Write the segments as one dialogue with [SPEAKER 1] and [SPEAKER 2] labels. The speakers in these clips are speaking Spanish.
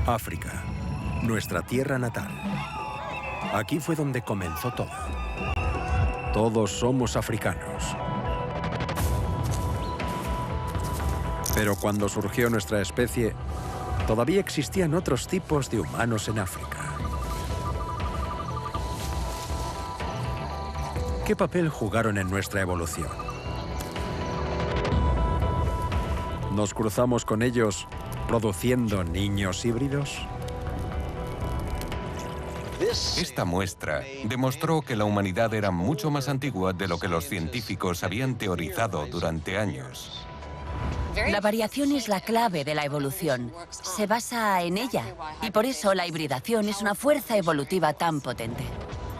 [SPEAKER 1] África, nuestra tierra natal. Aquí fue donde comenzó todo. Todos somos africanos. Pero cuando surgió nuestra especie, todavía existían otros tipos de humanos en África. ¿Qué papel jugaron en nuestra evolución? ¿Nos cruzamos con ellos produciendo niños híbridos?
[SPEAKER 2] Esta muestra demostró que la humanidad era mucho más antigua de lo que los científicos habían teorizado durante años.
[SPEAKER 3] La variación es la clave de la evolución. Se basa en ella, y por eso la hibridación es una fuerza evolutiva tan potente.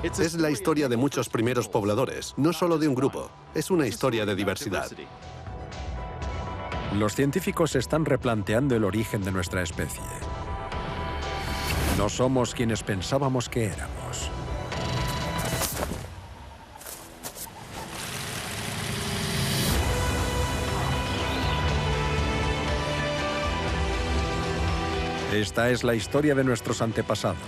[SPEAKER 4] Es la historia de muchos primeros pobladores, no solo de un grupo. Es una historia de diversidad.
[SPEAKER 1] Los científicos están replanteando el origen de nuestra especie. No somos quienes pensábamos que éramos. Esta es la historia de nuestros antepasados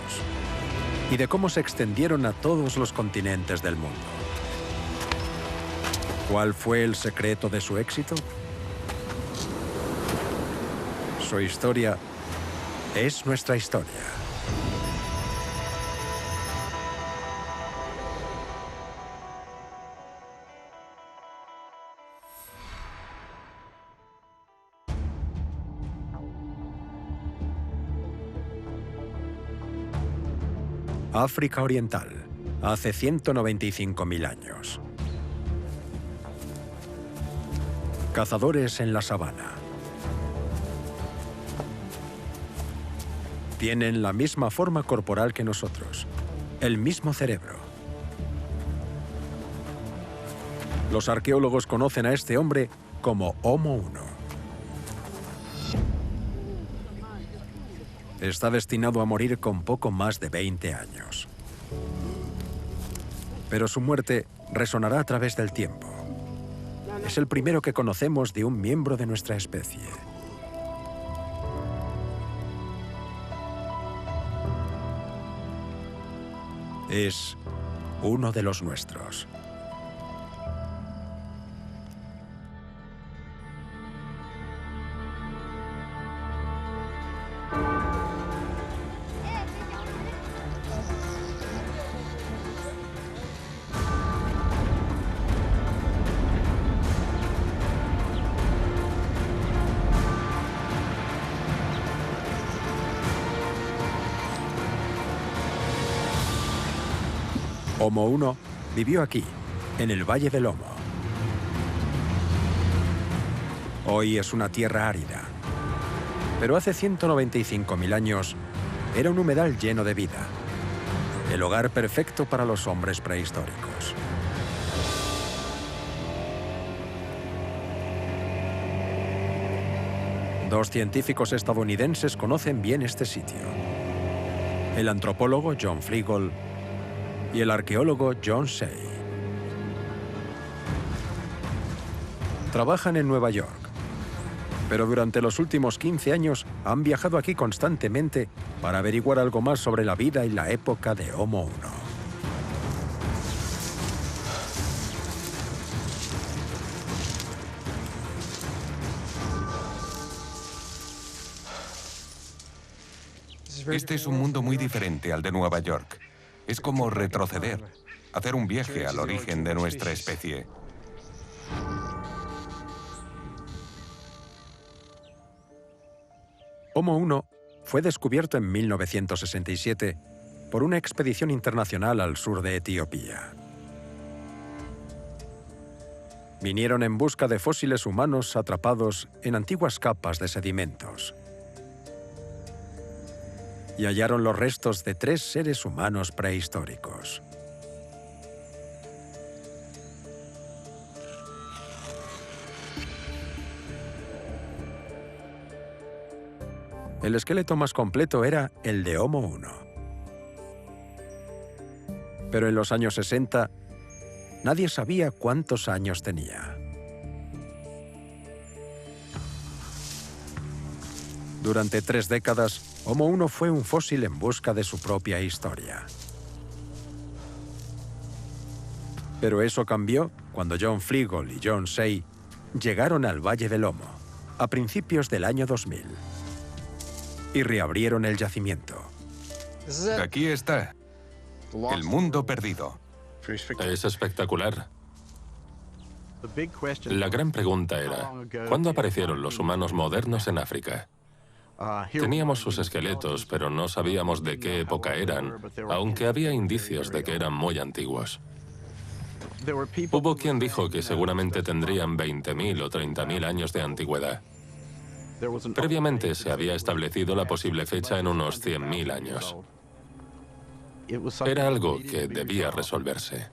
[SPEAKER 1] y de cómo se extendieron a todos los continentes del mundo. ¿Cuál fue el secreto de su éxito? Su historia es nuestra historia. África Oriental, hace 195.000 años. Cazadores en la sabana. Tienen la misma forma corporal que nosotros, el mismo cerebro. Los arqueólogos conocen a este hombre como Homo 1. Está destinado a morir con poco más de 20 años. Pero su muerte resonará a través del tiempo. Es el primero que conocemos de un miembro de nuestra especie. Es uno de los nuestros. Homo 1 vivió aquí, en el Valle del Lomo. Hoy es una tierra árida, pero hace 195.000 años era un humedal lleno de vida, el hogar perfecto para los hombres prehistóricos. Dos científicos estadounidenses conocen bien este sitio: el antropólogo John Fleagle y el arqueólogo John Shea. Trabajan en Nueva York, pero durante los últimos 15 años han viajado aquí constantemente para averiguar algo más sobre la vida y la época de Homo 1.
[SPEAKER 2] Este es un mundo muy diferente al de Nueva York. Es como retroceder, hacer un viaje al origen de nuestra especie.
[SPEAKER 1] Homo 1 fue descubierto en 1967 por una expedición internacional al sur de Etiopía. Vinieron en busca de fósiles humanos atrapados en antiguas capas de sedimentos. Y hallaron los restos de 3 seres humanos prehistóricos. El esqueleto más completo era el de Homo 1. Pero en los años 60, nadie sabía cuántos años tenía. Durante 3 décadas, Homo 1 fue un fósil en busca de su propia historia. Pero eso cambió cuando John Fleagle y John Say llegaron al Valle del Homo a principios del año 2000 y reabrieron el yacimiento.
[SPEAKER 2] Aquí está. El mundo perdido.
[SPEAKER 5] Es espectacular. La gran pregunta era, ¿cuándo aparecieron los humanos modernos en África? Teníamos sus esqueletos, pero no sabíamos de qué época eran, aunque había indicios de que eran muy antiguos. Hubo quien dijo que seguramente tendrían 20.000 o 30.000 años de antigüedad. Previamente se había establecido la posible fecha en unos 100.000 años. Era algo que debía resolverse.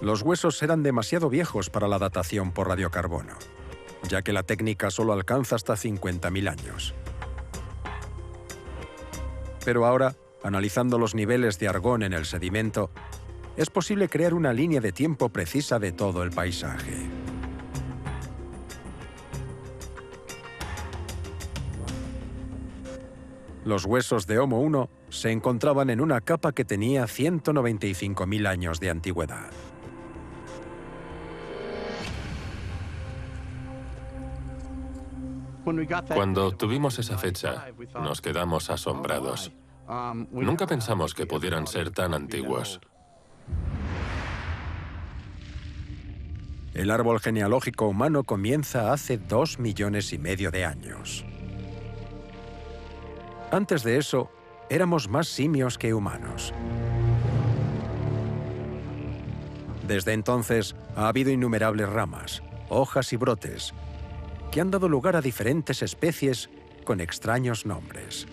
[SPEAKER 1] Los huesos eran demasiado viejos para la datación por radiocarbono, ya que la técnica solo alcanza hasta 50.000 años. Pero ahora, analizando los niveles de argón en el sedimento, es posible crear una línea de tiempo precisa de todo el paisaje. Los huesos de Homo 1 se encontraban en una capa que tenía 195.000 años de antigüedad.
[SPEAKER 5] Cuando tuvimos esa fecha, nos quedamos asombrados. Nunca pensamos que pudieran ser tan antiguos.
[SPEAKER 1] El árbol genealógico humano comienza hace 2,5 millones de años. Antes de eso, éramos más simios que humanos. Desde entonces, ha habido innumerables ramas, hojas y brotes, que han dado lugar a diferentes especies con extraños nombres.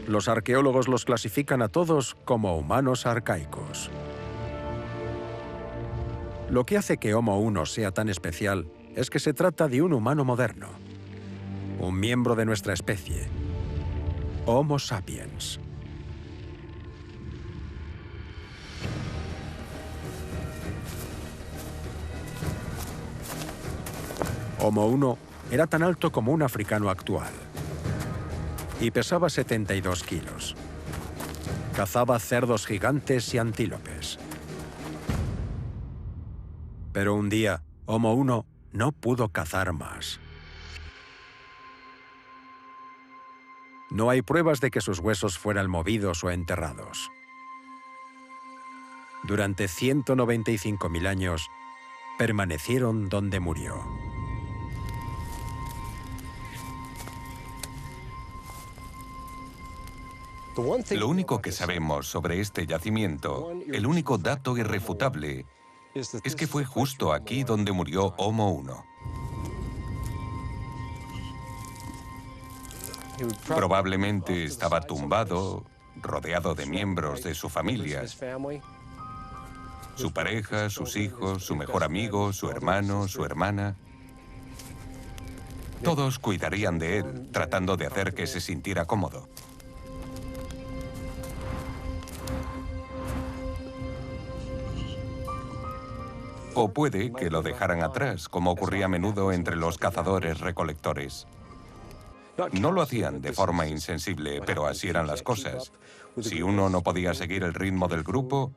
[SPEAKER 1] Los arqueólogos los clasifican a todos como humanos arcaicos. Lo que hace que Homo 1 sea tan especial es que se trata de un humano moderno, un miembro de nuestra especie, Homo sapiens. Homo 1 era tan alto como un africano actual y pesaba 72 kilos. Cazaba cerdos gigantes y antílopes. Pero un día, Homo 1 no pudo cazar más. No hay pruebas de que sus huesos fueran movidos o enterrados. Durante 195.000 años, permanecieron donde murió.
[SPEAKER 2] Lo único que sabemos sobre este yacimiento, el único dato irrefutable, es que fue justo aquí donde murió Homo 1. Probablemente estaba tumbado, rodeado de miembros de su familia, su pareja, sus hijos, su mejor amigo, su hermano, su hermana. Todos cuidarían de él, tratando de hacer que se sintiera cómodo. O puede que lo dejaran atrás, como ocurría a menudo entre los cazadores-recolectores. No lo hacían de forma insensible, pero así eran las cosas. Si uno no podía seguir el ritmo del grupo,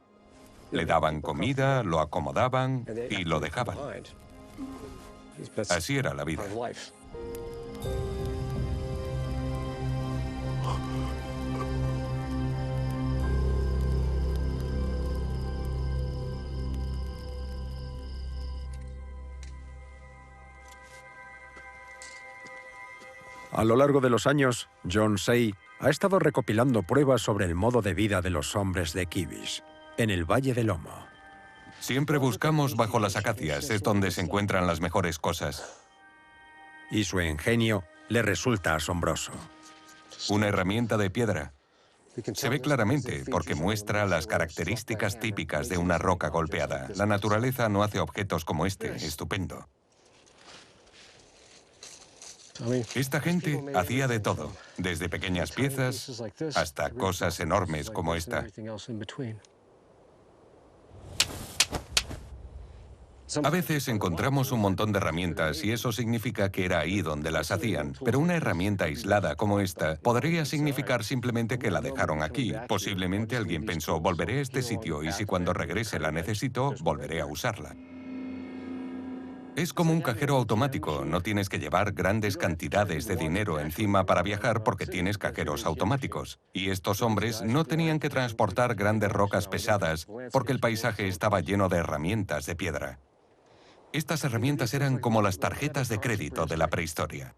[SPEAKER 2] le daban comida, lo acomodaban y lo dejaban. Así era la vida.
[SPEAKER 1] A lo largo de los años, John Say ha estado recopilando pruebas sobre el modo de vida de los hombres de Kibish, en el Valle del Homo.
[SPEAKER 2] Siempre buscamos bajo las acacias, es donde se encuentran las mejores cosas.
[SPEAKER 1] Y su ingenio le resulta asombroso.
[SPEAKER 2] Una herramienta de piedra. Se ve claramente porque muestra las características típicas de una roca golpeada. La naturaleza no hace objetos como este, estupendo. Esta gente hacía de todo, desde pequeñas piezas hasta cosas enormes como esta. A veces encontramos un montón de herramientas y eso significa que era ahí donde las hacían, pero una herramienta aislada como esta podría significar simplemente que la dejaron aquí. Posiblemente alguien pensó, volveré a este sitio y si cuando regrese la necesito, volveré a usarla. Es como un cajero automático, no tienes que llevar grandes cantidades de dinero encima para viajar porque tienes cajeros automáticos. Y estos hombres no tenían que transportar grandes rocas pesadas porque el paisaje estaba lleno de herramientas de piedra. Estas herramientas eran como las tarjetas de crédito de la prehistoria.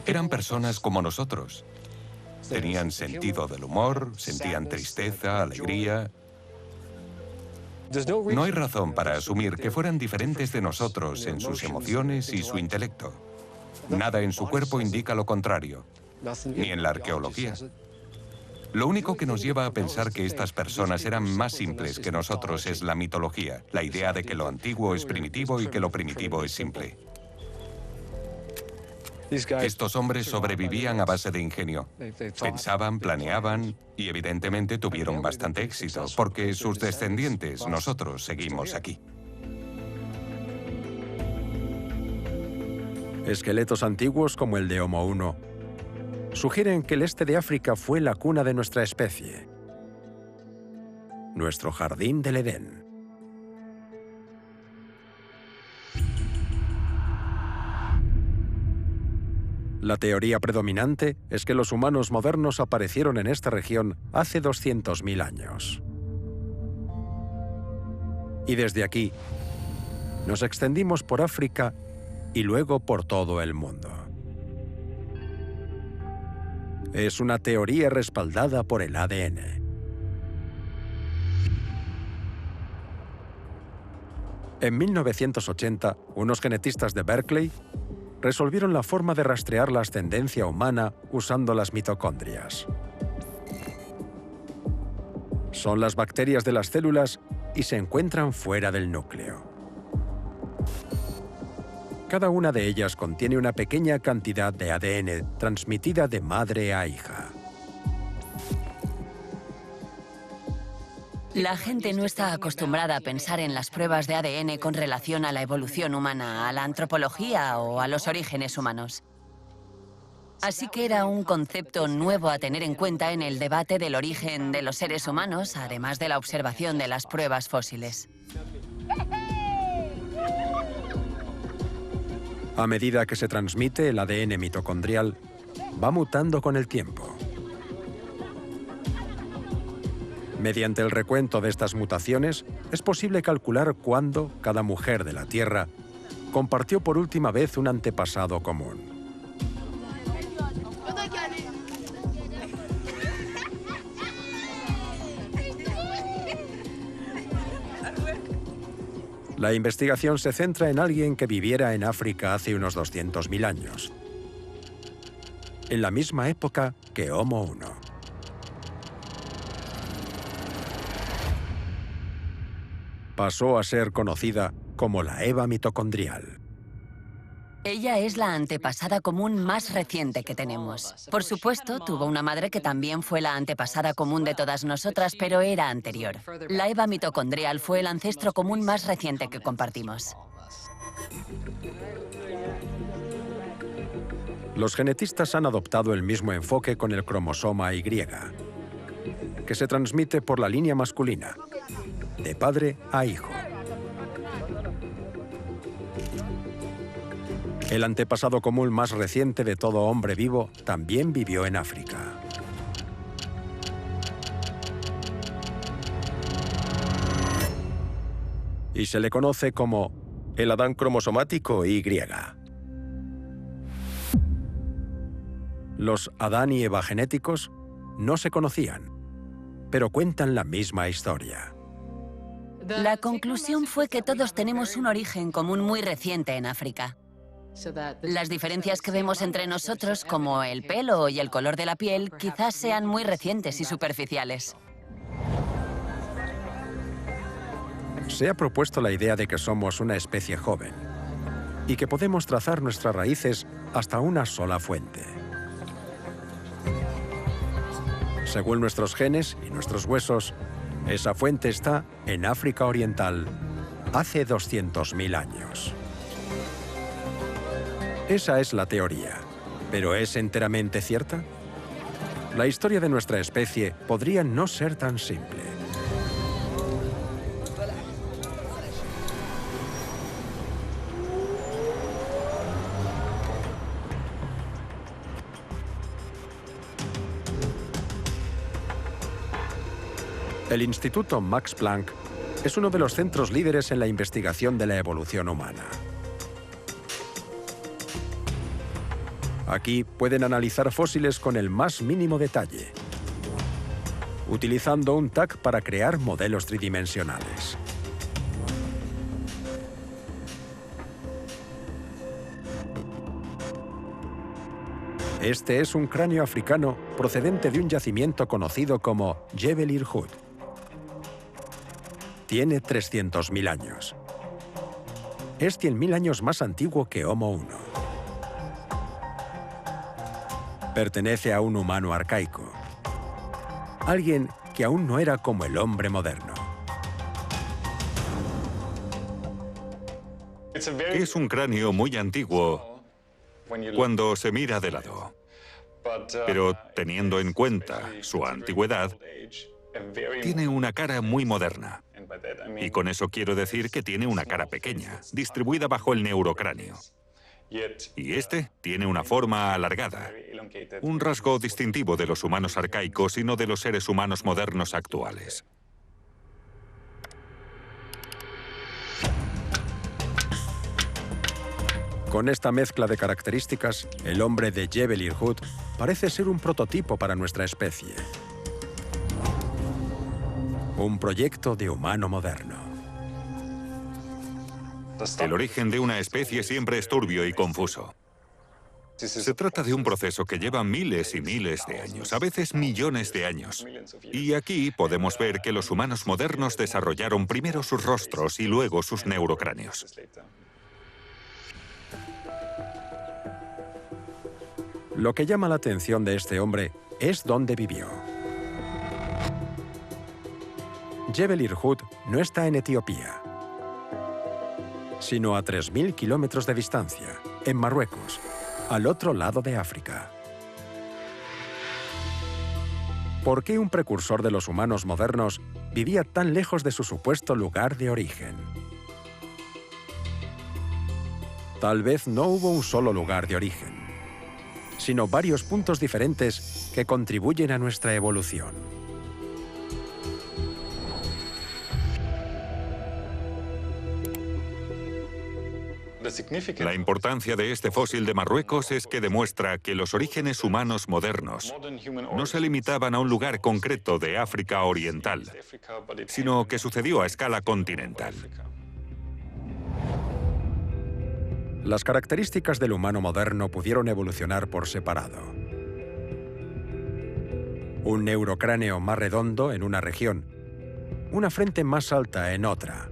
[SPEAKER 2] Eran personas como nosotros. Tenían sentido del humor, sentían tristeza, alegría. No hay razón para asumir que fueran diferentes de nosotros en sus emociones y su intelecto. Nada en su cuerpo indica lo contrario, ni en la arqueología. Lo único que nos lleva a pensar que estas personas eran más simples que nosotros es la mitología, la idea de que lo antiguo es primitivo y que lo primitivo es simple. Estos hombres sobrevivían a base de ingenio. Pensaban, planeaban y evidentemente tuvieron bastante éxito, porque sus descendientes, nosotros, seguimos aquí.
[SPEAKER 1] Esqueletos antiguos como el de Homo 1 sugieren que el este de África fue la cuna de nuestra especie, nuestro jardín del Edén. La teoría predominante es que los humanos modernos aparecieron en esta región hace 200.000 años. Y desde aquí, nos extendimos por África y luego por todo el mundo. Es una teoría respaldada por el ADN. En 1980, unos genetistas de Berkeley resolvieron la forma de rastrear la ascendencia humana usando las mitocondrias. Son las bacterias de las células y se encuentran fuera del núcleo. Cada una de ellas contiene una pequeña cantidad de ADN transmitida de madre a hija.
[SPEAKER 3] La gente no está acostumbrada a pensar en las pruebas de ADN con relación a la evolución humana, a la antropología o a los orígenes humanos. Así que era un concepto nuevo a tener en cuenta en el debate del origen de los seres humanos, además de la observación de las pruebas fósiles.
[SPEAKER 1] A medida que se transmite, el ADN mitocondrial va mutando con el tiempo. Mediante el recuento de estas mutaciones, es posible calcular cuándo cada mujer de la Tierra compartió por última vez un antepasado común. La investigación se centra en alguien que viviera en África hace unos 200.000 años, en la misma época que Homo 1. Pasó a ser conocida como la Eva mitocondrial.
[SPEAKER 3] Ella es la antepasada común más reciente que tenemos. Por supuesto, tuvo una madre que también fue la antepasada común de todas nosotras, pero era anterior. La Eva mitocondrial fue el ancestro común más reciente que compartimos.
[SPEAKER 1] Los genetistas han adoptado el mismo enfoque con el cromosoma Y, que se transmite por la línea masculina, de padre a hijo. El antepasado común más reciente de todo hombre vivo también vivió en África. Y se le conoce como el Adán cromosomático Y. Los Adán y Eva genéticos no se conocían, pero cuentan la misma historia.
[SPEAKER 3] La conclusión fue que todos tenemos un origen común muy reciente en África. Las diferencias que vemos entre nosotros, como el pelo y el color de la piel, quizás sean muy recientes y superficiales.
[SPEAKER 1] Se ha propuesto la idea de que somos una especie joven y que podemos trazar nuestras raíces hasta una sola fuente. Según nuestros genes y nuestros huesos, esa fuente está en África Oriental hace 200.000 años. Esa es la teoría, pero ¿es enteramente cierta? La historia de nuestra especie podría no ser tan simple. El Instituto Max Planck es uno de los centros líderes en la investigación de la evolución humana. Aquí pueden analizar fósiles con el más mínimo detalle, utilizando un TAC para crear modelos tridimensionales. Este es un cráneo africano procedente de un yacimiento conocido como Jebel Irhoud. Tiene 300.000 años. Es 100.000 años más antiguo que Homo 1. Pertenece a un humano arcaico. Alguien que aún no era como el hombre moderno.
[SPEAKER 6] Es un cráneo muy antiguo cuando se mira de lado. Pero teniendo en cuenta su antigüedad, tiene una cara muy moderna. Y con eso quiero decir que tiene una cara pequeña, distribuida bajo el neurocráneo. Y este tiene una forma alargada, un rasgo distintivo de los humanos arcaicos y no de los seres humanos modernos actuales.
[SPEAKER 1] Con esta mezcla de características, el hombre de Jebel Irhoud parece ser un prototipo para nuestra especie. Un proyecto de humano moderno.
[SPEAKER 6] El origen de una especie siempre es turbio y confuso. Se trata de un proceso que lleva miles y miles de años, a veces millones de años. Y aquí podemos ver que los humanos modernos desarrollaron primero sus rostros y luego sus neurocráneos.
[SPEAKER 1] Lo que llama la atención de este hombre es dónde vivió. Jebel Irhoud no está en Etiopía, sino a 3.000 kilómetros de distancia, en Marruecos, al otro lado de África. ¿Por qué un precursor de los humanos modernos vivía tan lejos de su supuesto lugar de origen? Tal vez no hubo un solo lugar de origen, sino varios puntos diferentes que contribuyen a nuestra evolución.
[SPEAKER 6] La importancia de este fósil de Marruecos es que demuestra que los orígenes humanos modernos no se limitaban a un lugar concreto de África Oriental, sino que sucedió a escala continental.
[SPEAKER 1] Las características del humano moderno pudieron evolucionar por separado. Un neurocráneo más redondo en una región, una frente más alta en otra,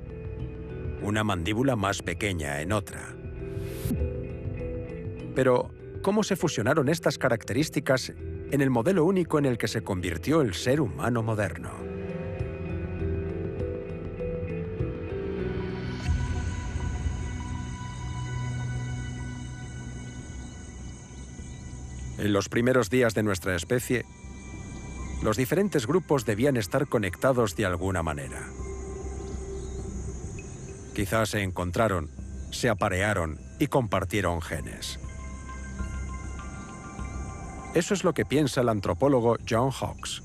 [SPEAKER 1] una mandíbula más pequeña en otra. Pero, ¿cómo se fusionaron estas características en el modelo único en el que se convirtió el ser humano moderno? En los primeros días de nuestra especie, los diferentes grupos debían estar conectados de alguna manera. Quizás se encontraron, se aparearon y compartieron genes. Eso es lo que piensa el antropólogo John Hawkes.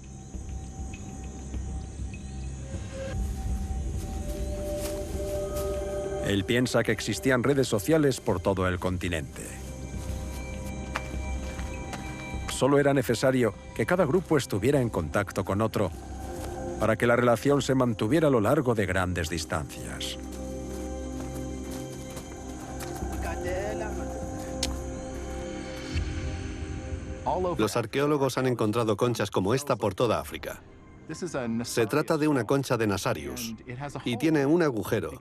[SPEAKER 1] Él piensa que existían redes sociales por todo el continente. Solo era necesario que cada grupo estuviera en contacto con otro para que la relación se mantuviera a lo largo de grandes distancias.
[SPEAKER 4] Los arqueólogos han encontrado conchas como esta por toda África. Se trata de una concha de Nasarius y tiene un agujero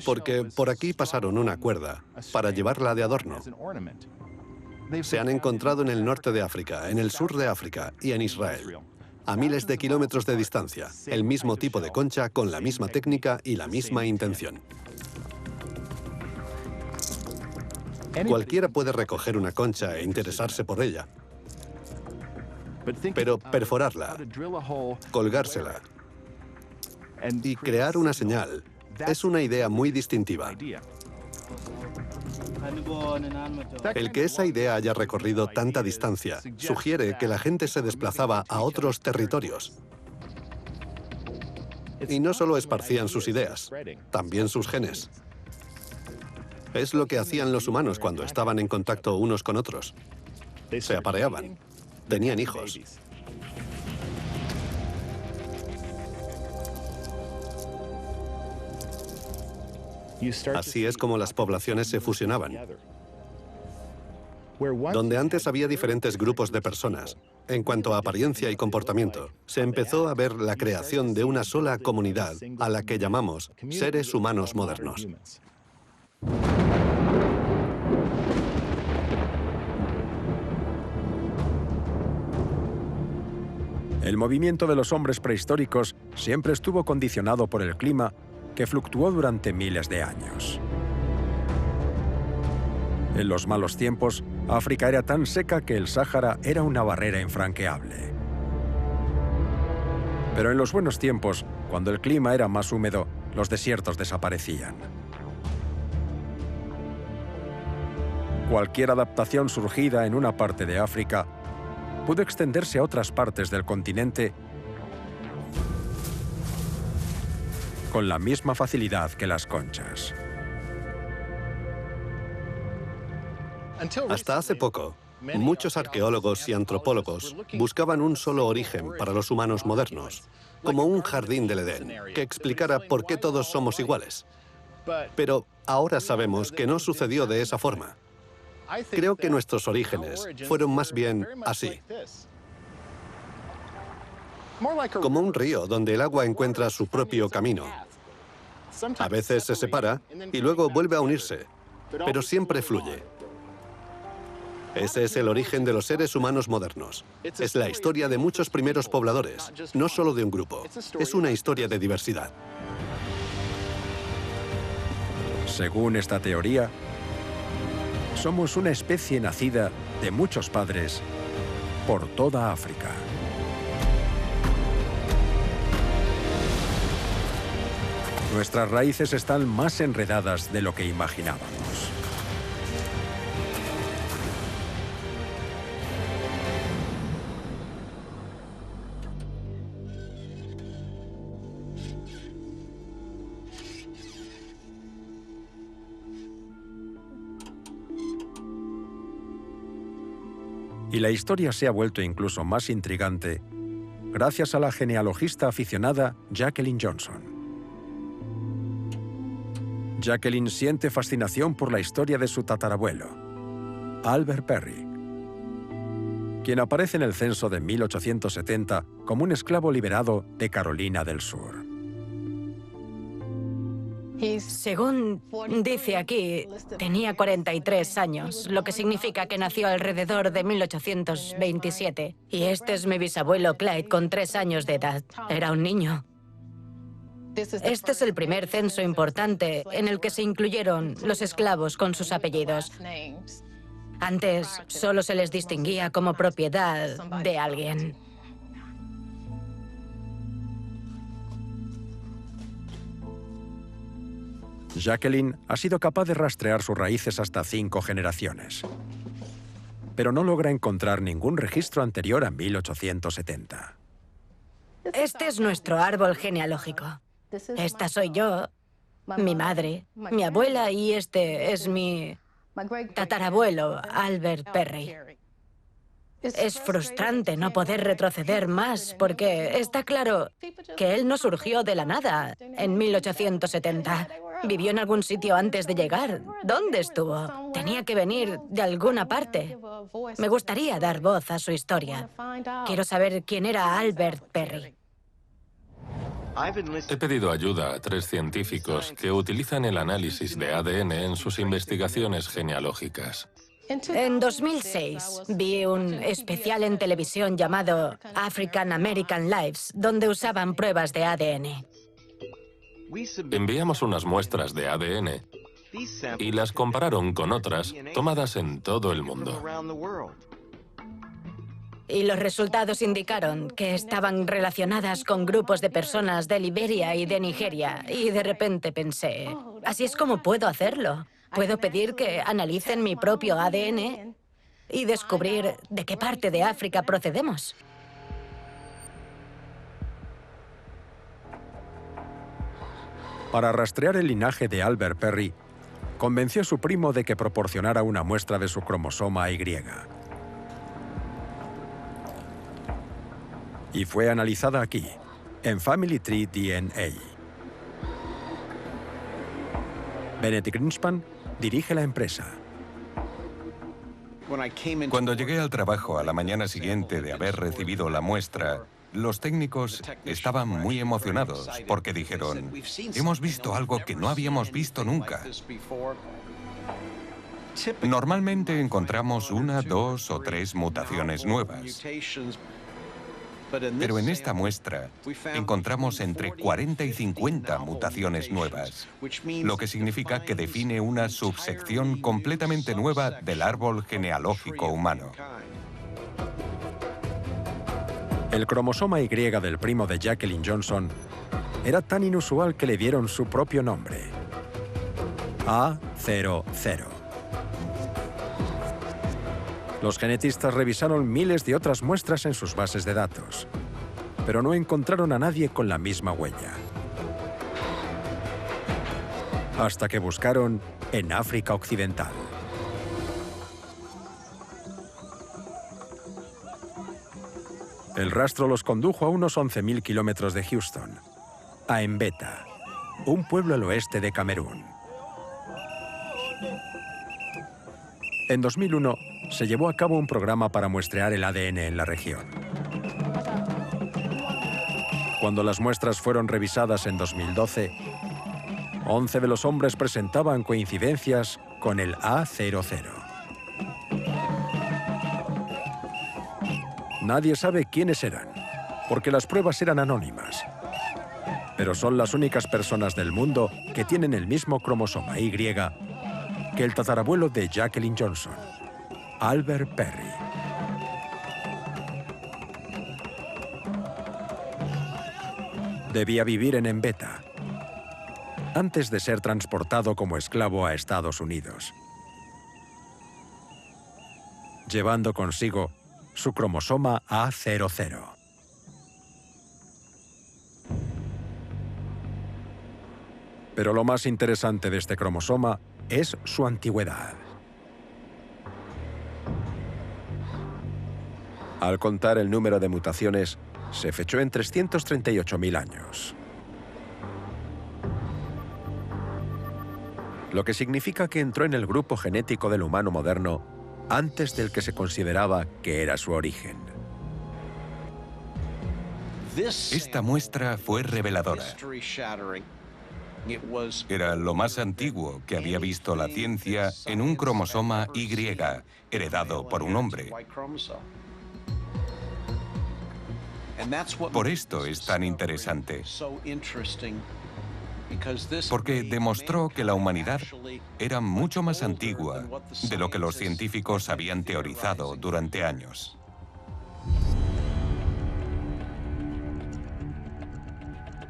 [SPEAKER 4] porque por aquí pasaron una cuerda para llevarla de adorno. Se han encontrado en el norte de África, en el sur de África y en Israel. a miles de kilómetros de distancia, el mismo tipo de concha con la misma técnica y la misma intención. Cualquiera puede recoger una concha e interesarse por ella, pero perforarla, colgársela y crear una señal es una idea muy distintiva. El que esa idea haya recorrido tanta distancia sugiere que la gente se desplazaba a otros territorios. Y no solo esparcían sus ideas, también sus genes. Es lo que hacían los humanos cuando estaban en contacto unos con otros. Se apareaban, tenían hijos. Así es como las poblaciones se fusionaban. Donde antes había diferentes grupos de personas, en cuanto a apariencia y comportamiento, se empezó a ver la creación de una sola comunidad a la que llamamos seres humanos modernos.
[SPEAKER 1] El movimiento de los hombres prehistóricos siempre estuvo condicionado por el clima que fluctuó durante miles de años. En los malos tiempos, África era tan seca que el Sáhara era una barrera infranqueable. Pero en los buenos tiempos, cuando el clima era más húmedo, los desiertos desaparecían. Cualquier adaptación surgida en una parte de África pudo extenderse a otras partes del continente con la misma facilidad que las conchas.
[SPEAKER 4] Hasta hace poco, muchos arqueólogos y antropólogos buscaban un solo origen para los humanos modernos, como un jardín del Edén, que explicara por qué todos somos iguales. Pero ahora sabemos que no sucedió de esa forma. Creo que nuestros orígenes fueron más bien así. Como un río donde el agua encuentra su propio camino. A veces se separa y luego vuelve a unirse, pero siempre fluye. Ese es el origen de los seres humanos modernos. Es la historia de muchos primeros pobladores, no solo de un grupo. Es una historia de diversidad.
[SPEAKER 1] Según esta teoría, somos una especie nacida de muchos padres por toda África. Nuestras raíces están más enredadas de lo que imaginábamos. Y la historia se ha vuelto incluso más intrigante gracias a la genealogista aficionada Jacqueline Johnson. Jacqueline siente fascinación por la historia de su tatarabuelo, Albert Perry, quien aparece en el censo de 1870 como un esclavo liberado de Carolina del Sur.
[SPEAKER 7] Según dice aquí, tenía 43 años, lo que significa que nació alrededor de 1827. Y este es mi bisabuelo Clyde, con 3 años de edad. Era un niño. Este es el primer censo importante en el que se incluyeron los esclavos con sus apellidos. Antes solo se les distinguía como propiedad de alguien.
[SPEAKER 1] Jacqueline ha sido capaz de rastrear sus raíces hasta 5 generaciones, pero no logra encontrar ningún registro anterior a 1870.
[SPEAKER 7] Este es nuestro árbol genealógico. Esta soy yo, mi madre, mi abuela y este es mi tatarabuelo, Albert Perry. Es frustrante no poder retroceder más porque está claro que él no surgió de la nada en 1870. Vivió en algún sitio antes de llegar. ¿Dónde estuvo? Tenía que venir de alguna parte. Me gustaría dar voz a su historia. Quiero saber quién era Albert Perry.
[SPEAKER 5] He pedido ayuda a 3 científicos que utilizan el análisis de ADN en sus investigaciones genealógicas.
[SPEAKER 7] En 2006 vi un especial en televisión llamado African American Lives, donde usaban pruebas de ADN.
[SPEAKER 5] Enviamos unas muestras de ADN y las compararon con otras tomadas en todo el mundo.
[SPEAKER 7] Y los resultados indicaron que estaban relacionadas con grupos de personas de Liberia y de Nigeria. Y de repente pensé, así es como puedo hacerlo. Puedo pedir que analicen mi propio ADN y descubrir de qué parte de África procedemos.
[SPEAKER 1] Para rastrear el linaje de Albert Perry, convenció a su primo de que proporcionara una muestra de su cromosoma Y. Y fue analizada aquí, en Family Tree DNA. Bennett Greenspan dirige la empresa.
[SPEAKER 2] Cuando llegué al trabajo a la mañana siguiente de haber recibido la muestra, los técnicos estaban muy emocionados porque dijeron, hemos visto algo que no habíamos visto nunca. Normalmente encontramos 1, 2 o 3 mutaciones nuevas. Pero en esta muestra encontramos entre 40 y 50 mutaciones nuevas, lo que significa que define una subsección completamente nueva del árbol genealógico humano.
[SPEAKER 1] El cromosoma Y del primo de Jacqueline Johnson era tan inusual que le dieron su propio nombre, A00. Los genetistas revisaron miles de otras muestras en sus bases de datos, pero no encontraron a nadie con la misma huella. Hasta que buscaron en África Occidental. El rastro los condujo a unos 11.000 kilómetros de Houston, a Mbeta, un pueblo al oeste de Camerún. En 2001, se llevó a cabo un programa para muestrear el ADN en la región. Cuando las muestras fueron revisadas en 2012, 11 de los hombres presentaban coincidencias con el A00. Nadie sabe quiénes eran, porque las pruebas eran anónimas. Pero son las únicas personas del mundo que tienen el mismo cromosoma Y que el tatarabuelo de Jacqueline Johnson, Albert Perry. Debía vivir en Mbeta, antes de ser transportado como esclavo a Estados Unidos, llevando consigo su cromosoma A00. Pero lo más interesante de este cromosoma es su antigüedad. Al contar el número de mutaciones, se fechó en 338.000 años. Lo que significa que entró en el grupo genético del humano moderno antes del que se consideraba que era su origen.
[SPEAKER 2] Esta muestra fue reveladora. Era lo más antiguo que había visto la ciencia en un cromosoma Y, heredado por un hombre. Por esto es tan interesante, porque demostró que la humanidad era mucho más antigua de lo que los científicos habían teorizado durante años.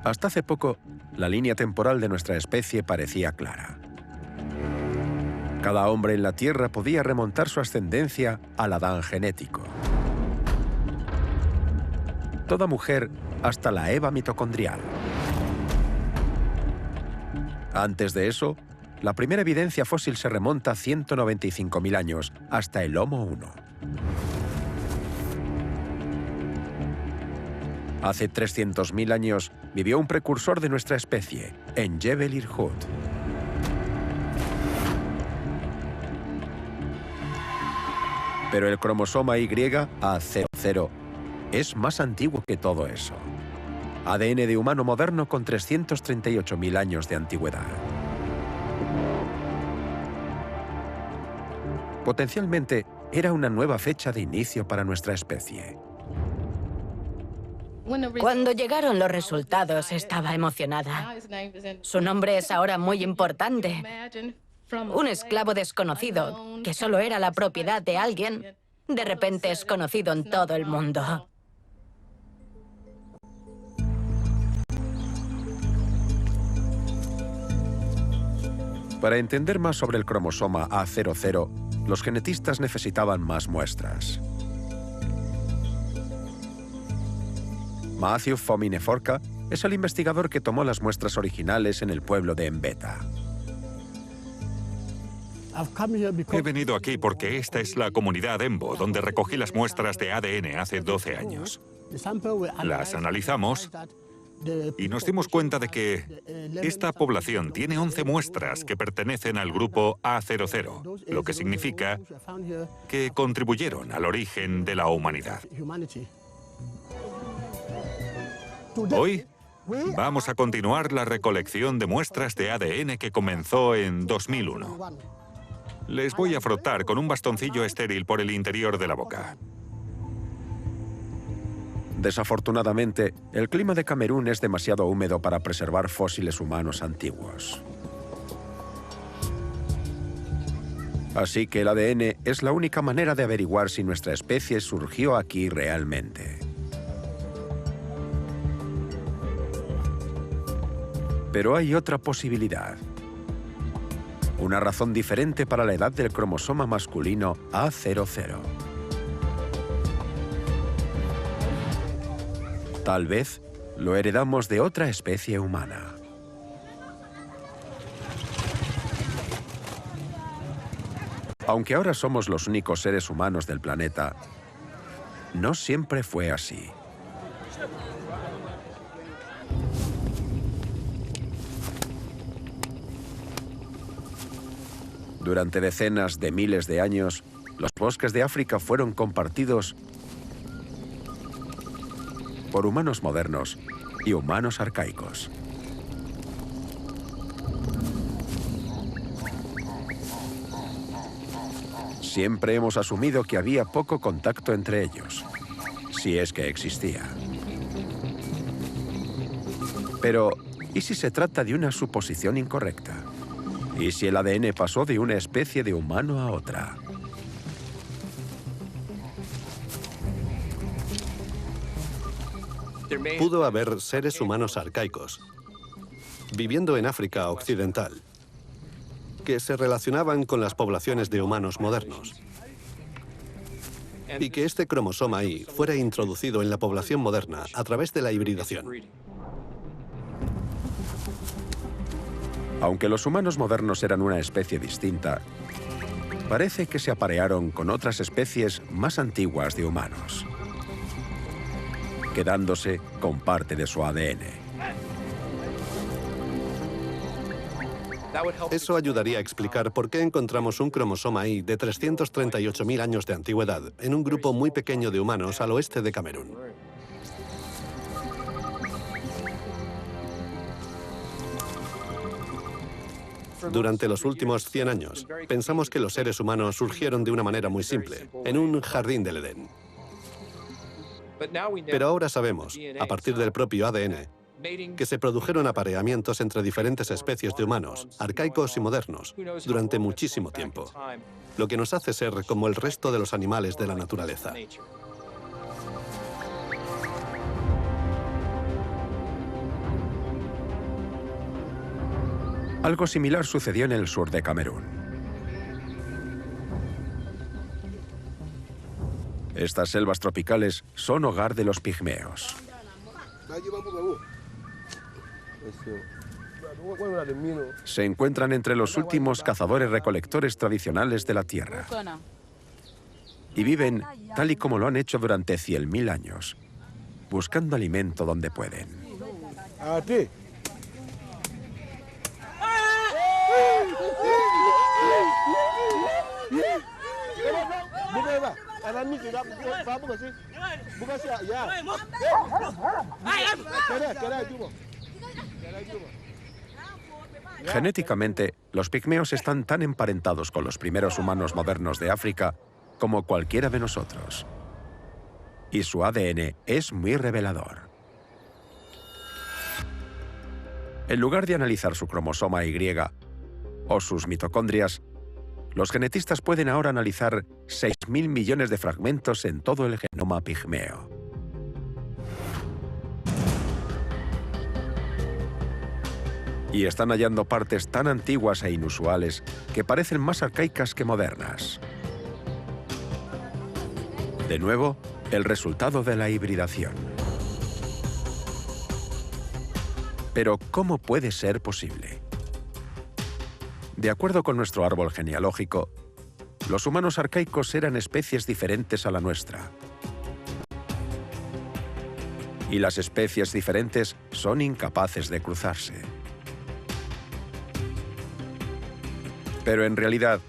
[SPEAKER 1] Hasta hace poco, la línea temporal de nuestra especie parecía clara. Cada hombre en la Tierra podía remontar su ascendencia al Adán genético. Toda mujer hasta la Eva mitocondrial. Antes de eso, la primera evidencia fósil se remonta a 195.000 años, hasta el Homo 1. Hace 300.000 años vivió un precursor de nuestra especie, en Jebel Irhoud. Pero el cromosoma Y, A00, es más antiguo que todo eso. ADN de humano moderno con 338.000 años de antigüedad. Potencialmente, era una nueva fecha de inicio para nuestra especie.
[SPEAKER 7] Cuando llegaron los resultados, estaba emocionada. Su nombre es ahora muy importante. Un esclavo desconocido, que solo era la propiedad de alguien, de repente es conocido en todo el mundo.
[SPEAKER 1] Para entender más sobre el cromosoma A00, los genetistas necesitaban más muestras. Matthew Fomineforca es el investigador que tomó las muestras originales en el pueblo de Mbeta.
[SPEAKER 6] He venido aquí porque esta es la comunidad Embo, donde recogí las muestras de ADN hace 12 años. Las analizamos y nos dimos cuenta de que esta población tiene 11 muestras que pertenecen al grupo A00, lo que significa que contribuyeron al origen de la humanidad. Hoy vamos a continuar la recolección de muestras de ADN que comenzó en 2001. Les voy a frotar con un bastoncillo estéril por el interior de la boca.
[SPEAKER 1] Desafortunadamente, el clima de Camerún es demasiado húmedo para preservar fósiles humanos antiguos. Así que el ADN es la única manera de averiguar si nuestra especie surgió aquí realmente. Pero hay otra posibilidad. Una razón diferente para la edad del cromosoma masculino A00. Tal vez lo heredamos de otra especie humana. Aunque ahora somos los únicos seres humanos del planeta, no siempre fue así. Durante decenas de miles de años, los bosques de África fueron compartidos por humanos modernos y humanos arcaicos. Siempre hemos asumido que había poco contacto entre ellos, si es que existía. Pero, ¿y si se trata de una suposición incorrecta? ¿Y si el ADN pasó de una especie de humano a otra?
[SPEAKER 4] Pudo haber seres humanos arcaicos, viviendo en África Occidental, que se relacionaban con las poblaciones de humanos modernos. Y que este cromosoma Y fuera introducido en la población moderna a través de la hibridación.
[SPEAKER 1] Aunque los humanos modernos eran una especie distinta, parece que se aparearon con otras especies más antiguas de humanos, quedándose con parte de su ADN.
[SPEAKER 4] Eso ayudaría a explicar por qué encontramos un cromosoma Y de 338.000 años de antigüedad en un grupo muy pequeño de humanos al oeste de Camerún. Durante los últimos 100 años, pensamos que los seres humanos surgieron de una manera muy simple, en un jardín del Edén. Pero ahora sabemos, a partir del propio ADN, que se produjeron apareamientos entre diferentes especies de humanos, arcaicos y modernos, durante muchísimo tiempo, lo que nos hace ser como el resto de los animales de la naturaleza.
[SPEAKER 1] Algo similar sucedió en el sur de Camerún. Estas selvas tropicales son hogar de los pigmeos. Se encuentran entre los últimos cazadores-recolectores tradicionales de la Tierra. Y viven tal y como lo han hecho durante 100.000 años, buscando alimento donde pueden. Genéticamente, los pigmeos están tan emparentados con los primeros humanos modernos de África como cualquiera de nosotros. Y su ADN es muy revelador. En lugar de analizar su cromosoma Y o sus mitocondrias, los genetistas pueden ahora analizar 6.000 millones de fragmentos en todo el genoma pigmeo. Y están hallando partes tan antiguas e inusuales que parecen más arcaicas que modernas. De nuevo, el resultado de la hibridación. Pero, ¿cómo puede ser posible? De acuerdo con nuestro árbol genealógico, los humanos arcaicos eran especies diferentes a la nuestra. Y las especies diferentes son incapaces de cruzarse. Pero en realidad,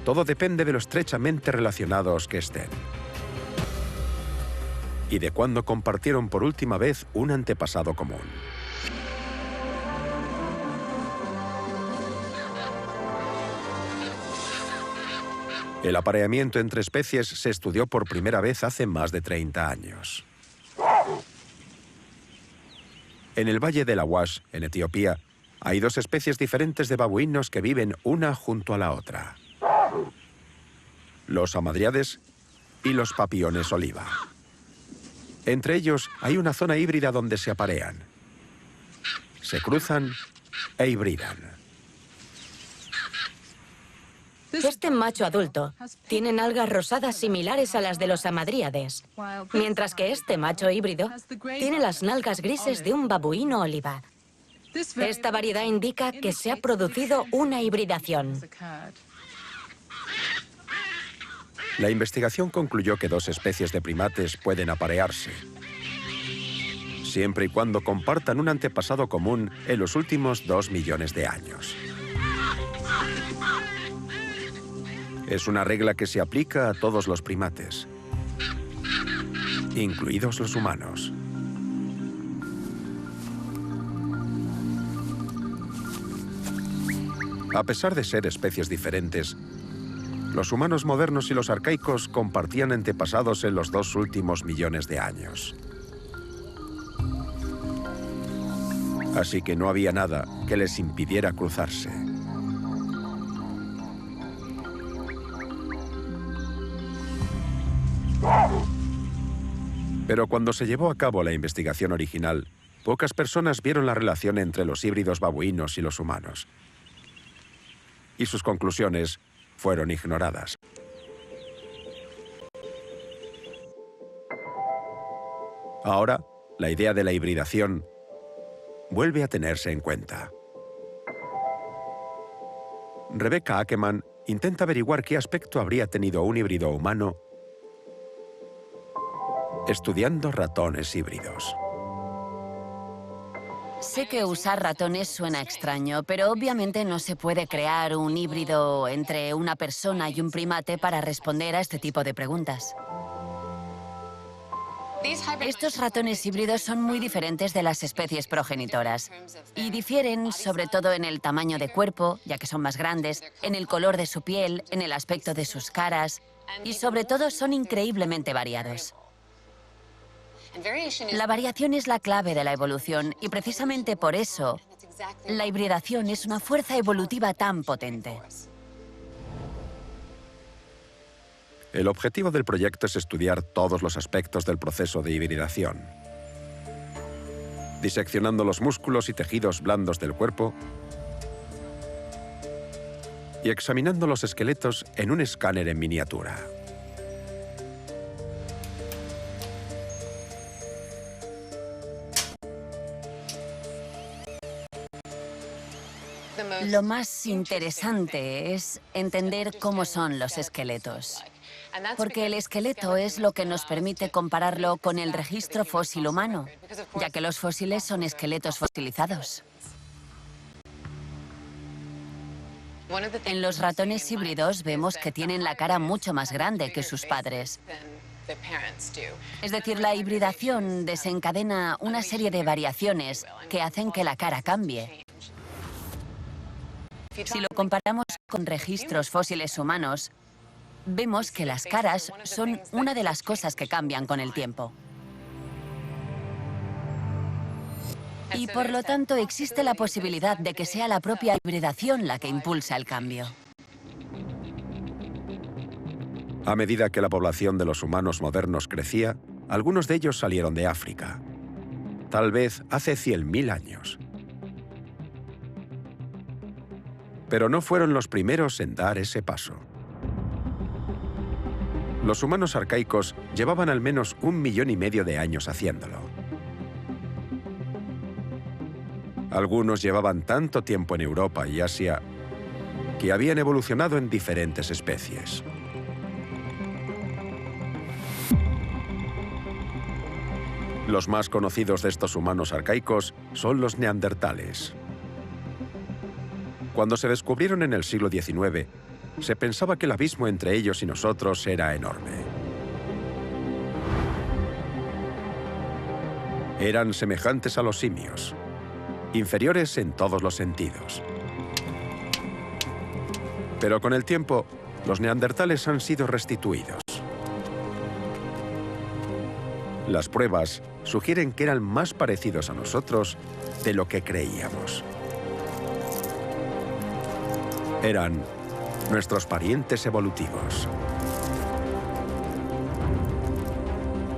[SPEAKER 1] todo depende de lo estrechamente relacionados que estén. Y de cuándo compartieron por última vez un antepasado común. El apareamiento entre especies se estudió por primera vez hace más de 30 años. En el Valle del Awash, en Etiopía, hay dos especies diferentes de babuinos que viven una junto a la otra. Los hamadriades y los papiones oliva. Entre ellos hay una zona híbrida donde se aparean. Se cruzan e hibridan.
[SPEAKER 7] Este macho adulto tiene nalgas rosadas similares a las de los hamadríades, mientras que este macho híbrido tiene las nalgas grises de un babuino oliva. Esta variedad indica que se ha producido una hibridación.
[SPEAKER 1] La investigación concluyó que dos especies de primates pueden aparearse, siempre y cuando compartan un antepasado común en los últimos 2 millones de años. Es una regla que se aplica a todos los primates, incluidos los humanos. A pesar de ser especies diferentes, los humanos modernos y los arcaicos compartían antepasados en los 2 últimos millones de años. Así que no había nada que les impidiera cruzarse. Pero cuando se llevó a cabo la investigación original, pocas personas vieron la relación entre los híbridos babuinos y los humanos. Y sus conclusiones fueron ignoradas. Ahora, la idea de la hibridación vuelve a tenerse en cuenta. Rebecca Ackerman intenta averiguar qué aspecto habría tenido un híbrido humano estudiando ratones híbridos.
[SPEAKER 3] Sé que usar ratones suena extraño, pero obviamente no se puede crear un híbrido entre una persona y un primate para responder a este tipo de preguntas. Estos ratones híbridos son muy diferentes de las especies progenitoras y difieren sobre todo en el tamaño de cuerpo, ya que son más grandes, en el color de su piel, en el aspecto de sus caras y sobre todo son increíblemente variados. La variación es la clave de la evolución y precisamente por eso la hibridación es una fuerza evolutiva tan potente.
[SPEAKER 1] El objetivo del proyecto es estudiar todos los aspectos del proceso de hibridación, diseccionando los músculos y tejidos blandos del cuerpo y examinando los esqueletos en un escáner en miniatura.
[SPEAKER 3] Lo más interesante es entender cómo son los esqueletos, porque el esqueleto es lo que nos permite compararlo con el registro fósil humano, ya que los fósiles son esqueletos fosilizados. En los ratones híbridos vemos que tienen la cara mucho más grande que sus padres. Es decir, la hibridación desencadena una serie de variaciones que hacen que la cara cambie. Si lo comparamos con registros fósiles humanos, vemos que las caras son una de las cosas que cambian con el tiempo. Y por lo tanto existe la posibilidad de que sea la propia hibridación la que impulsa el cambio.
[SPEAKER 1] A medida que la población de los humanos modernos crecía, algunos de ellos salieron de África. Tal vez hace 100.000 años. Pero no fueron los primeros en dar ese paso. Los humanos arcaicos llevaban al menos 1,5 millones de años haciéndolo. Algunos llevaban tanto tiempo en Europa y Asia que habían evolucionado en diferentes especies. Los más conocidos de estos humanos arcaicos son los neandertales. Cuando se descubrieron en el siglo XIX, se pensaba que el abismo entre ellos y nosotros era enorme. Eran semejantes a los simios, inferiores en todos los sentidos. Pero con el tiempo, los neandertales han sido restituidos. Las pruebas sugieren que eran más parecidos a nosotros de lo que creíamos. Eran nuestros parientes evolutivos.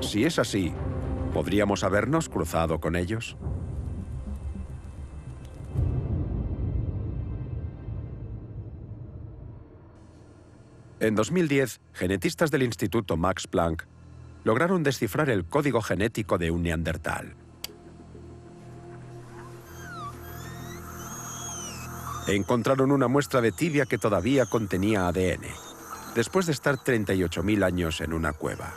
[SPEAKER 1] Si es así, ¿podríamos habernos cruzado con ellos? En 2010, genetistas del Instituto Max Planck lograron descifrar el código genético de un neandertal. Encontraron una muestra de tibia que todavía contenía ADN, después de estar 38.000 años en una cueva.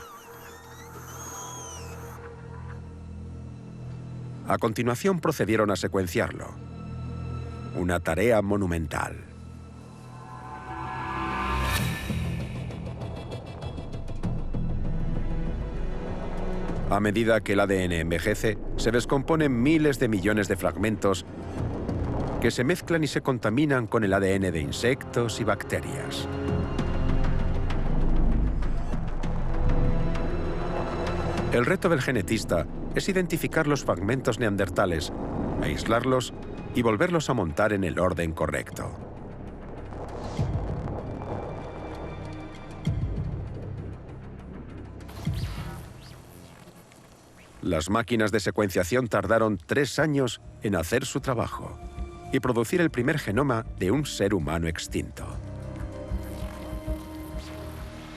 [SPEAKER 1] A continuación procedieron a secuenciarlo. Una tarea monumental. A medida que el ADN envejece, se descomponen miles de millones de fragmentos que se mezclan y se contaminan con el ADN de insectos y bacterias. El reto del genetista es identificar los fragmentos neandertales, aislarlos y volverlos a montar en el orden correcto. Las máquinas de secuenciación tardaron 3 años en hacer su trabajo y producir el primer genoma de un ser humano extinto.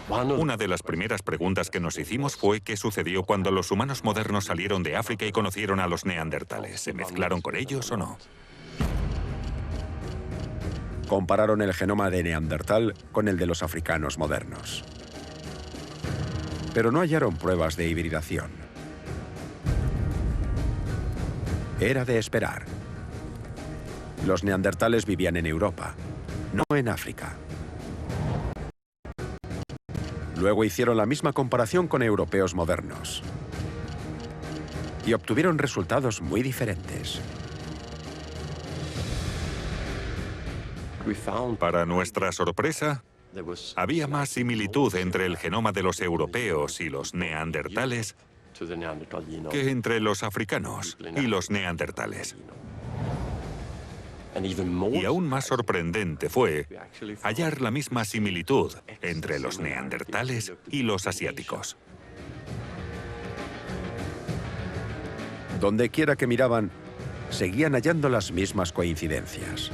[SPEAKER 6] Una de las primeras preguntas que nos hicimos fue qué sucedió cuando los humanos modernos salieron de África y conocieron a los neandertales. ¿Se mezclaron con ellos o no?
[SPEAKER 1] Compararon el genoma de Neandertal con el de los africanos modernos. Pero no hallaron pruebas de hibridación. Era de esperar. Los neandertales vivían en Europa, no en África. Luego hicieron la misma comparación con europeos modernos y obtuvieron resultados muy diferentes.
[SPEAKER 6] Para nuestra sorpresa, había más similitud entre el genoma de los europeos y los neandertales que entre los africanos y los neandertales. Y aún más sorprendente fue hallar la misma similitud entre los neandertales y los asiáticos.
[SPEAKER 1] Donde quiera que miraban, seguían hallando las mismas coincidencias.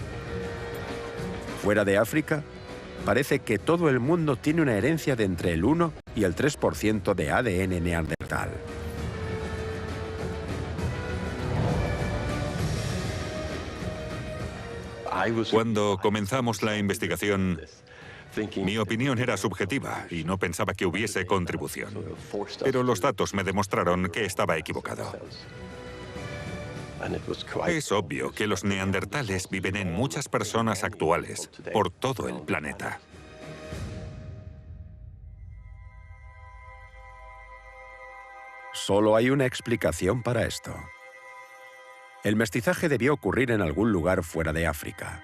[SPEAKER 1] Fuera de África, parece que todo el mundo tiene una herencia de entre el 1 y el 3% de ADN neandertal.
[SPEAKER 6] Cuando comenzamos la investigación, mi opinión era subjetiva y no pensaba que hubiese contribución. Pero los datos me demostraron que estaba equivocado. Es obvio que los neandertales viven en muchas personas actuales por todo el planeta.
[SPEAKER 1] Solo hay una explicación para esto. El mestizaje debió ocurrir en algún lugar fuera de África.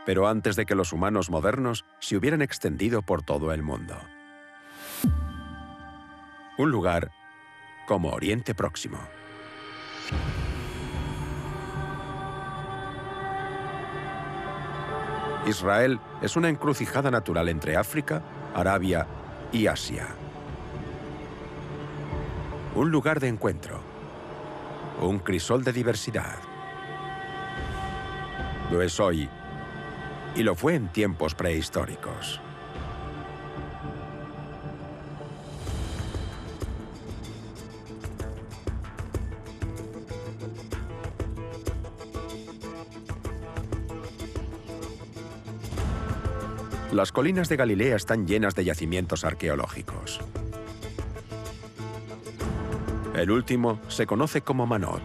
[SPEAKER 1] pero antes de que los humanos modernos se hubieran extendido por todo el mundo. Un lugar como Oriente Próximo. Israel es una encrucijada natural entre África, Arabia y Asia. Un lugar de encuentro. Un crisol de diversidad. Lo es hoy y lo fue en tiempos prehistóricos. Las colinas de Galilea están llenas de yacimientos arqueológicos. El último se conoce como Manot.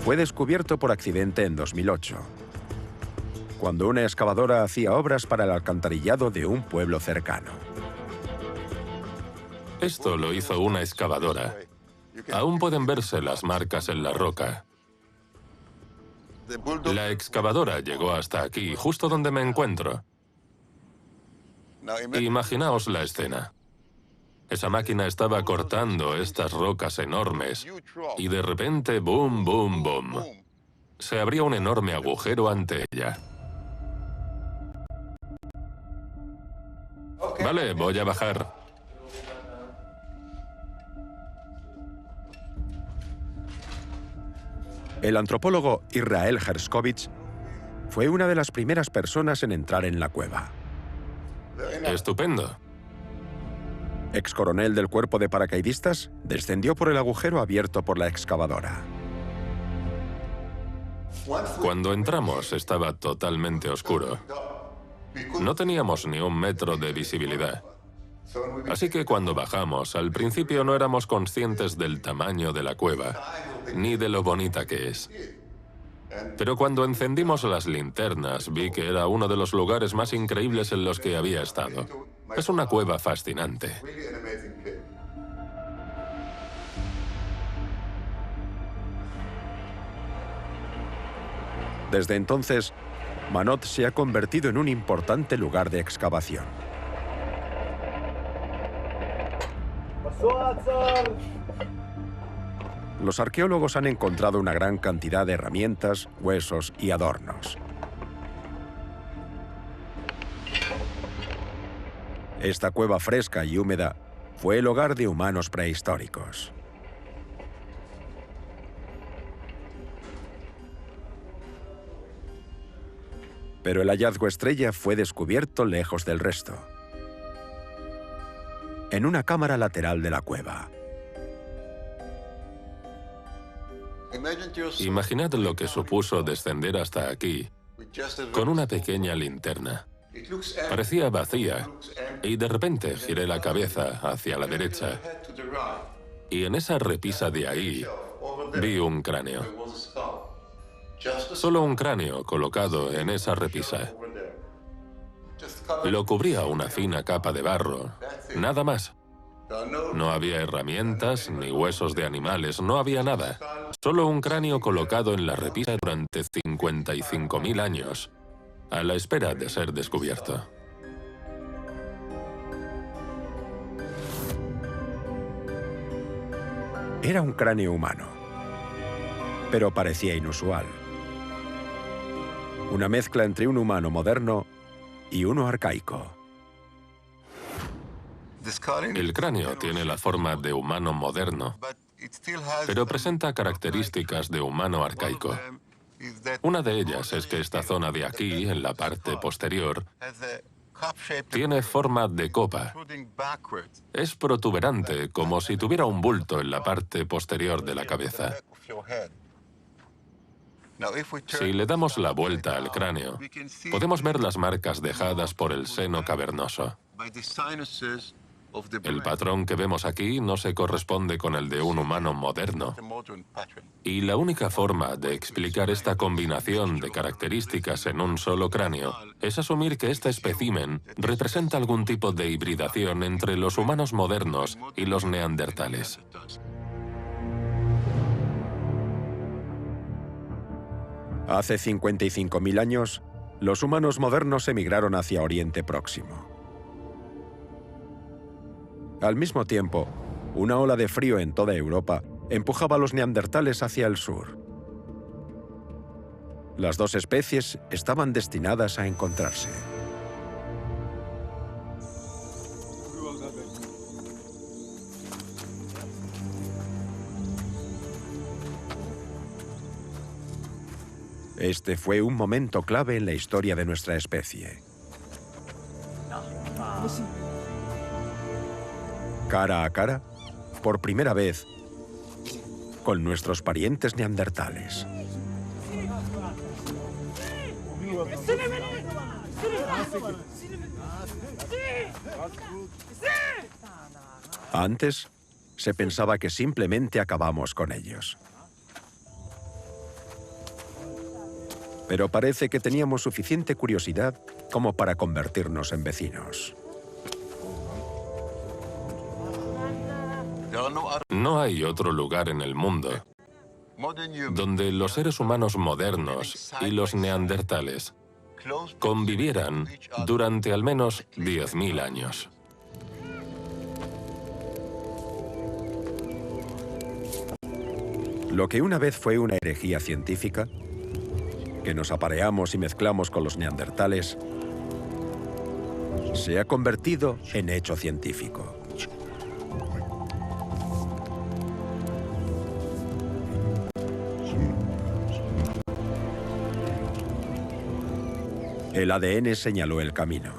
[SPEAKER 1] Fue descubierto por accidente en 2008, cuando una excavadora hacía obras para el alcantarillado de un pueblo cercano.
[SPEAKER 5] Esto lo hizo una excavadora. Aún pueden verse las marcas en la roca. La excavadora llegó hasta aquí, justo donde me encuentro. Imaginaos la escena. Esa máquina estaba cortando estas rocas enormes y de repente, boom, boom, boom. Se abría un enorme agujero ante ella. Vale, voy a bajar.
[SPEAKER 1] El antropólogo Israel Herskovits fue una de las primeras personas en entrar en la cueva.
[SPEAKER 5] Estupendo.
[SPEAKER 1] Ex coronel del cuerpo de paracaidistas, descendió por el agujero abierto por la excavadora.
[SPEAKER 5] Cuando entramos estaba totalmente oscuro. No teníamos ni 1 metro de visibilidad. Así que cuando bajamos, al principio no éramos conscientes del tamaño de la cueva, ni de lo bonita que es. Pero cuando encendimos las linternas, vi que era uno de los lugares más increíbles en los que había estado. Es una cueva fascinante.
[SPEAKER 1] Desde entonces, Manot se ha convertido en un importante lugar de excavación. Los arqueólogos han encontrado una gran cantidad de herramientas, huesos y adornos. Esta cueva fresca y húmeda fue el hogar de humanos prehistóricos. Pero el hallazgo estrella fue descubierto lejos del resto, en una cámara lateral de la cueva.
[SPEAKER 5] Imaginad lo que supuso descender hasta aquí con una pequeña linterna. Parecía vacía y de repente giré la cabeza hacia la derecha y en esa repisa de ahí vi un cráneo. Solo un cráneo colocado en esa repisa. Lo cubría una fina capa de barro, nada más. No había herramientas ni huesos de animales, no había nada. Solo un cráneo colocado en la repisa durante 55.000 años, a la espera de ser descubierto.
[SPEAKER 1] Era un cráneo humano, pero parecía inusual. Una mezcla entre un humano moderno y uno arcaico.
[SPEAKER 5] El cráneo tiene la forma de humano moderno, pero presenta características de humano arcaico. Una de ellas es que esta zona de aquí, en la parte posterior, tiene forma de copa. Es protuberante, como si tuviera un bulto en la parte posterior de la cabeza. Si le damos la vuelta al cráneo, podemos ver las marcas dejadas por el seno cavernoso. El patrón que vemos aquí no se corresponde con el de un humano moderno. Y la única forma de explicar esta combinación de características en un solo cráneo es asumir que este espécimen representa algún tipo de hibridación entre los humanos modernos y los neandertales.
[SPEAKER 1] Hace 55.000 años, los humanos modernos emigraron hacia Oriente Próximo. Al mismo tiempo, una ola de frío en toda Europa empujaba a los neandertales hacia el sur. Las dos especies estaban destinadas a encontrarse. Este fue un momento clave en la historia de nuestra especie. Cara a cara, por primera vez, con nuestros parientes neandertales. Antes, se pensaba que simplemente acabamos con ellos. Pero parece que teníamos suficiente curiosidad como para convertirnos en vecinos.
[SPEAKER 5] No hay otro lugar en el mundo donde los seres humanos modernos y los neandertales convivieran durante al menos 10.000 años.
[SPEAKER 1] Lo que una vez fue una herejía científica, que nos apareamos y mezclamos con los neandertales, se ha convertido en hecho científico. El ADN señaló el camino.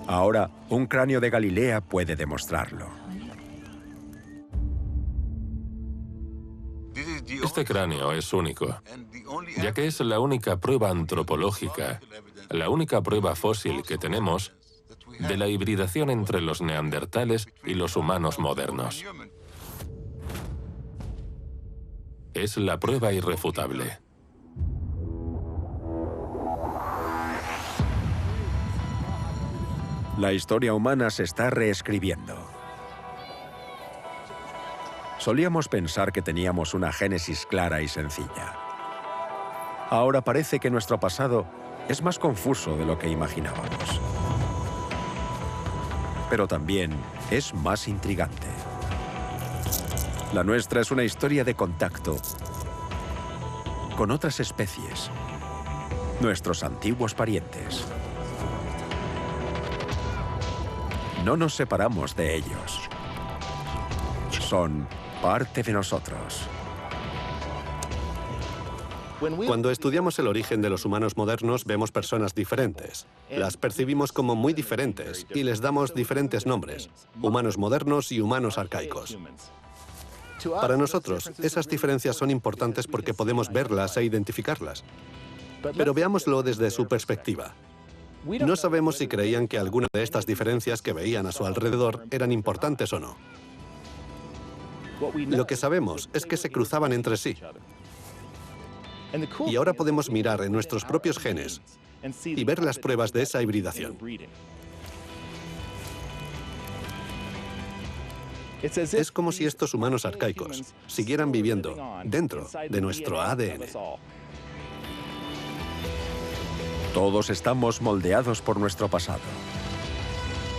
[SPEAKER 1] Ahora, un cráneo de Galilea puede demostrarlo.
[SPEAKER 5] Este cráneo es único, ya que es la única prueba antropológica, la única prueba fósil que tenemos de la hibridación entre los neandertales y los humanos modernos. Es la prueba irrefutable.
[SPEAKER 1] La historia humana se está reescribiendo. Solíamos pensar que teníamos una génesis clara y sencilla. Ahora parece que nuestro pasado es más confuso de lo que imaginábamos. Pero también es más intrigante. La nuestra es una historia de contacto con otras especies, nuestros antiguos parientes. No nos separamos de ellos. Son parte de nosotros.
[SPEAKER 4] Cuando estudiamos el origen de los humanos modernos, vemos personas diferentes. Las percibimos como muy diferentes y les damos diferentes nombres: humanos modernos y humanos arcaicos. Para nosotros, esas diferencias son importantes porque podemos verlas e identificarlas. Pero veámoslo desde su perspectiva. No sabemos si creían que alguna de estas diferencias que veían a su alrededor eran importantes o no. Lo que sabemos es que se cruzaban entre sí. Y ahora podemos mirar en nuestros propios genes y ver las pruebas de esa hibridación. Es como si estos humanos arcaicos siguieran viviendo dentro de nuestro ADN.
[SPEAKER 1] Todos estamos moldeados por nuestro pasado,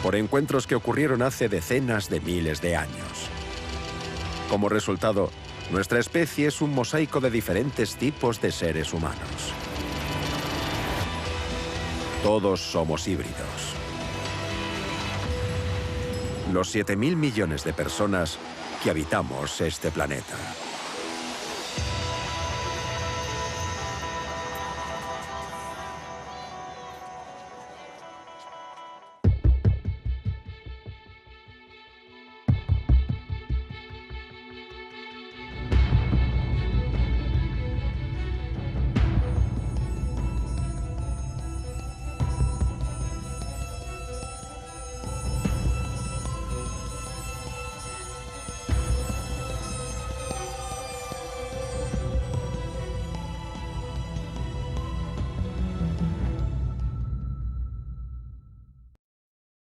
[SPEAKER 1] por encuentros que ocurrieron hace decenas de miles de años. Como resultado, nuestra especie es un mosaico de diferentes tipos de seres humanos. Todos somos híbridos. Los 7.000 millones de personas que habitamos este planeta.